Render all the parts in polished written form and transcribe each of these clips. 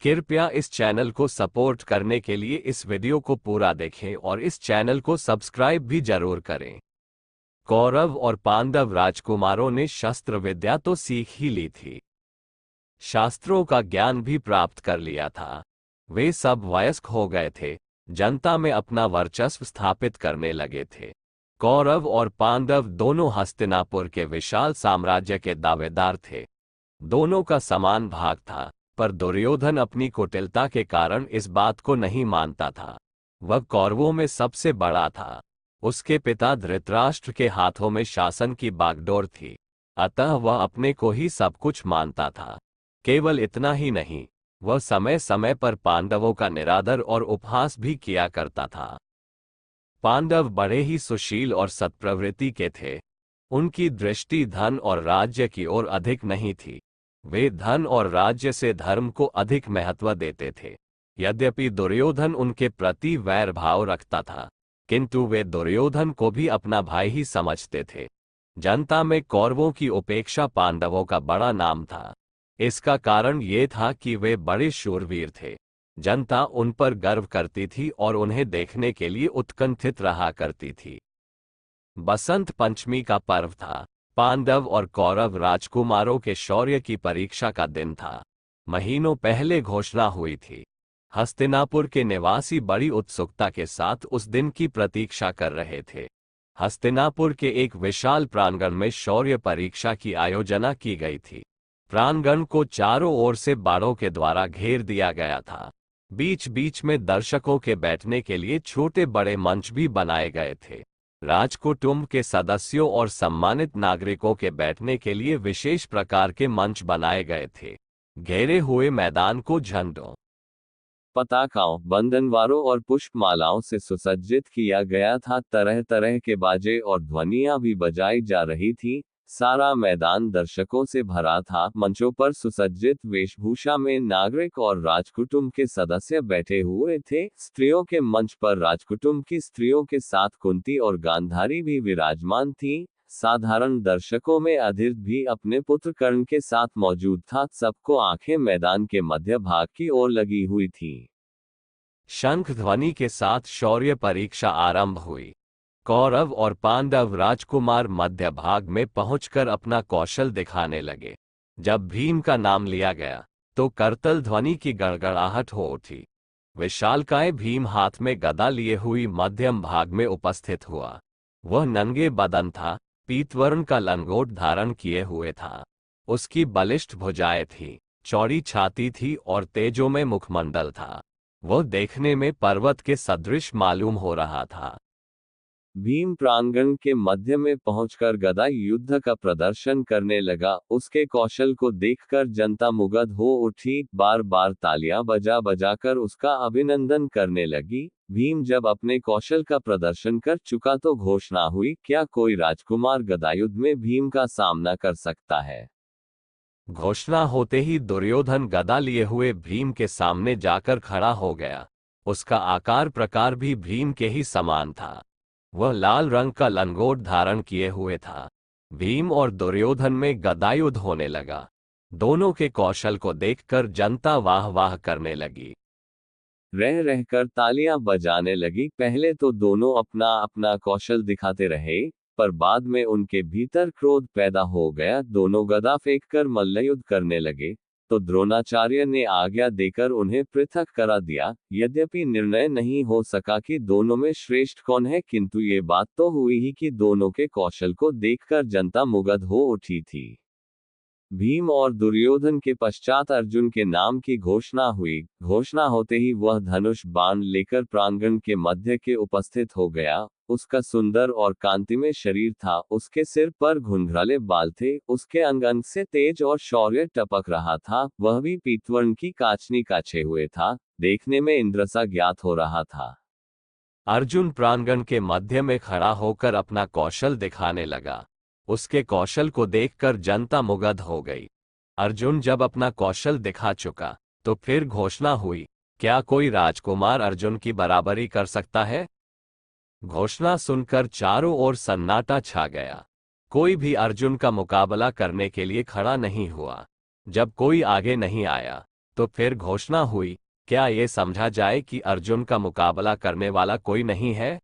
कृपया इस चैनल को सपोर्ट करने के लिए इस वीडियो को पूरा देखें और इस चैनल को सब्सक्राइब भी जरूर करें। कौरव और पांडव राजकुमारों ने शस्त्र विद्या तो सीख ही ली थी, शास्त्रों का ज्ञान भी प्राप्त कर लिया था। वे सब वयस्क हो गए थे, जनता में अपना वर्चस्व स्थापित करने लगे थे। कौरव और पांडव दोनों हस्तिनापुर के विशाल साम्राज्य के दावेदार थे। दोनों का समान भाग था, पर दुर्योधन अपनी कुटिलता के कारण इस बात को नहीं मानता था। वह कौरवों में सबसे बड़ा था। उसके पिता धृतराष्ट्र के हाथों में शासन की बागडोर थी, अतः वह अपने को ही सब कुछ मानता था। केवल इतना ही नहीं, वह समय समय पर पांडवों का निरादर और उपहास भी किया करता था। पांडव बड़े ही सुशील और सत्प्रवृत्ति के थे। उनकी दृष्टि धन और राज्य की ओर अधिक नहीं थी। वे धन और राज्य से धर्म को अधिक महत्व देते थे। यद्यपि दुर्योधन उनके प्रति वैर भाव रखता था, किंतु वे दुर्योधन को भी अपना भाई ही समझते थे। जनता में कौरवों की उपेक्षा पांडवों का बड़ा नाम था। इसका कारण ये था कि वे बड़े शूरवीर थे। जनता उन पर गर्व करती थी और उन्हें देखने के लिए उत्कंठित रहा करती थी। बसंत पंचमी का पर्व था। पांडव और कौरव राजकुमारों के शौर्य की परीक्षा का दिन था। महीनों पहले घोषणा हुई थी। हस्तिनापुर के निवासी बड़ी उत्सुकता के साथ उस दिन की प्रतीक्षा कर रहे थे। हस्तिनापुर के एक विशाल प्रांगण में शौर्य परीक्षा की आयोजना की गई थी। प्रांगण को चारों ओर से बाड़ों के द्वारा घेर दिया गया था। बीच बीच में दर्शकों के बैठने के लिए छोटे बड़े मंच भी बनाए गए थे। राजकुटुंब के सदस्यों और सम्मानित नागरिकों के बैठने के लिए विशेष प्रकार के मंच बनाए गए थे। घेरे हुए मैदान को झंडों, पताकाओं, बंधनवारों और पुष्पमालाओं से सुसज्जित किया गया था। तरह तरह के बाजे और ध्वनियां भी बजाई जा रही थी। सारा मैदान दर्शकों से भरा था। मंचों पर सुसज्जित वेशभूषा में नागरिक और राजकुटुंब के सदस्य बैठे हुए थे। स्त्रियों के मंच पर राजकुटुंब की स्त्रियों के साथ कुंती और गांधारी भी विराजमान थी। साधारण दर्शकों में अधीर भी अपने पुत्र कर्ण के साथ मौजूद था। सबको आंखें मैदान के मध्य भाग की ओर लगी हुई थी। शंख ध्वनि के साथ शौर्य परीक्षा आरंभ हुई। कौरव और पांडव राजकुमार मध्य भाग में पहुंचकर अपना कौशल दिखाने लगे। जब भीम का नाम लिया गया तो करतल ध्वनि की गड़गड़ाहट हो उठी। विशालकाय भीम हाथ में गदा लिए हुई मध्यम भाग में उपस्थित हुआ। वह नंगे बदन था, पीतवर्ण का लंगोट धारण किए हुए था। उसकी बलिष्ठ भुजाएं थी, चौड़ी छाती थी और तेजोमय मुखमंडल था। वह देखने में पर्वत के सदृश मालूम हो रहा था। भीम प्रांगण के मध्य में पहुंचकर गदा युद्ध का प्रदर्शन करने लगा। उसके कौशल को देखकर जनता मुग्ध हो उठी। बार बार तालियां बजा बजाकर उसका अभिनंदन करने लगी। भीम जब अपने कौशल का प्रदर्शन कर चुका तो घोषणा हुई, क्या कोई राजकुमार गदायुद्ध में भीम का सामना कर सकता है? घोषणा होते ही दुर्योधन गदा लिए हुए भीम के सामने जाकर खड़ा हो गया। उसका आकार प्रकार भी भीम के ही समान था। वह लाल रंग का लंगोट धारण किए हुए था। भीम और दुर्योधन में गदायुद्ध होने लगा। दोनों के कौशल को देखकर जनता वाह वाह करने लगी, रह रहकर तालियां बजाने लगी। पहले तो दोनों अपना अपना कौशल दिखाते रहे, पर बाद में उनके भीतर क्रोध पैदा हो गया। दोनों गदा फेंककर मल्लयुद्ध करने लगे, तो द्रोणाचार्य ने आज्ञा देकर उन्हें पृथक करा दिया। यद्यपि निर्णय नहीं हो सका कि दोनों में श्रेष्ठ कौन है, किंतु ये बात तो हुई ही कि दोनों के कौशल को देखकर जनता मुग्ध हो उठी थी। भीम और दुर्योधन के पश्चात अर्जुन के नाम की घोषणा हुई। घोषणा होते ही वह धनुष बाण लेकर प्रांगण के मध्य के उपस्थित हो गया। उसका सुंदर और कांतिमय शरीर था। उसके सिर पर घुंघराले बाल थे। उसके अंग अंग से तेज और शौर्य टपक रहा था। वह भी पीतवर्ण की कांचनी काछे हुए था। देखने में इंद्रसा ज्ञात हो रहा था। अर्जुन प्रांगण के मध्य में खड़ा होकर अपना कौशल दिखाने लगा। उसके कौशल को देखकर जनता मुग्ध हो गई। अर्जुन जब अपना कौशल दिखा चुका तो फिर घोषणा हुई, क्या कोई राजकुमार अर्जुन की बराबरी कर सकता है? घोषणा सुनकर चारों ओर सन्नाटा छा गया। कोई भी अर्जुन का मुकाबला करने के लिए खड़ा नहीं हुआ। जब कोई आगे नहीं आया तो फिर घोषणा हुई, क्या ये समझा जाए कि अर्जुन का मुकाबला करने वाला कोई नहीं है?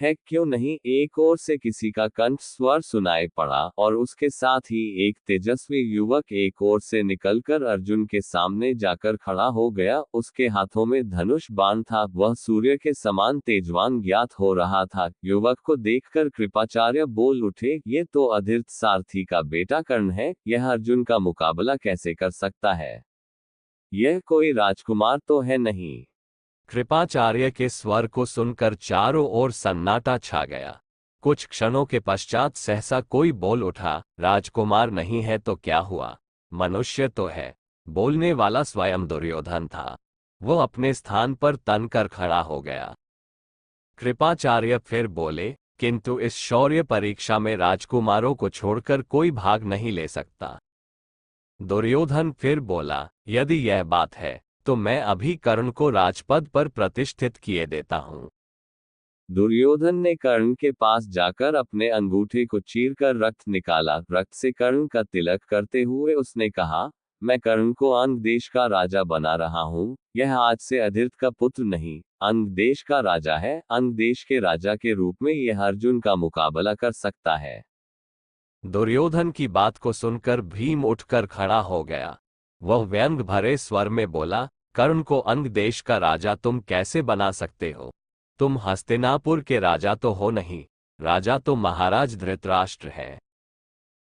क्यों नहीं? एक ओर से किसी का कंठ स्वर सुनाई पड़ा और उसके साथ ही एक तेजस्वी युवक एक ओर से निकलकर अर्जुन के सामने जाकर खड़ा हो गया। उसके हाथों में धनुष बाण था, वह सूर्य के समान तेजवान ज्ञात हो रहा था। युवक को देखकर कृपाचार्य बोल उठे, ये तो अधीर्त सारथी का बेटा कर्ण है, यह अर्जुन का मुकाबला कैसे कर सकता है? यह कोई राजकुमार तो है नहीं। कृपाचार्य के स्वर को सुनकर चारों ओर सन्नाटा छा गया। कुछ क्षणों के पश्चात सहसा कोई बोल उठा, राजकुमार नहीं है तो क्या हुआ, मनुष्य तो है। बोलने वाला स्वयं दुर्योधन था। वो अपने स्थान पर तनकर खड़ा हो गया। कृपाचार्य फिर बोले, किंतु इस शौर्य परीक्षा में राजकुमारों को छोड़कर कोई भाग नहीं ले सकता। दुर्योधन फिर बोला, यदि यह बात है तो मैं अभी कर्ण को राजपद पर प्रतिष्ठित किए देता हूं। दुर्योधन ने कर्ण के पास जाकर अपने अंगूठे को चीरकर रक्त निकाला। रक्त से कर्ण का तिलक करते हुए उसने कहा, मैं कर्ण को अंग देश का राजा बना रहा हूं। यह आज से अधीर्त का पुत्र नहीं, अंग देश का राजा है। अंग देश के राजा के रूप में यह अर्जुन का मुकाबला कर सकता है। दुर्योधन की बात को सुनकर भीम उठकर खड़ा हो गया। वह व्यंग भरे स्वर में बोला, कर्ण को अंग देश का राजा तुम कैसे बना सकते हो? तुम हस्तिनापुर के राजा तो हो नहीं, राजा तो महाराज धृतराष्ट्र है।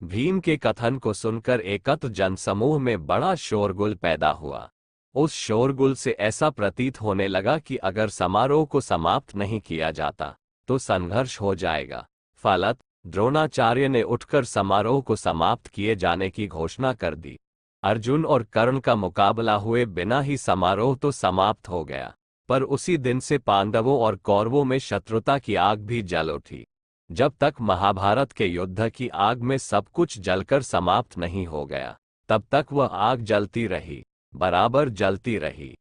भीम के कथन को सुनकर एकत्र जनसमूह में बड़ा शोरगुल पैदा हुआ। उस शोरगुल से ऐसा प्रतीत होने लगा कि अगर समारोह को समाप्त नहीं किया जाता तो संघर्ष हो जाएगा। फलत द्रोणाचार्य ने उठकर समारोह को समाप्त किए जाने की घोषणा कर दी। अर्जुन और कर्ण का मुकाबला हुए बिना ही समारोह तो समाप्त हो गया, पर उसी दिन से पांडवों और कौरवों में शत्रुता की आग भी जल उठी। जब तक महाभारत के युद्ध की आग में सब कुछ जलकर समाप्त नहीं हो गया, तब तक वह आग जलती रही, बराबर जलती रही।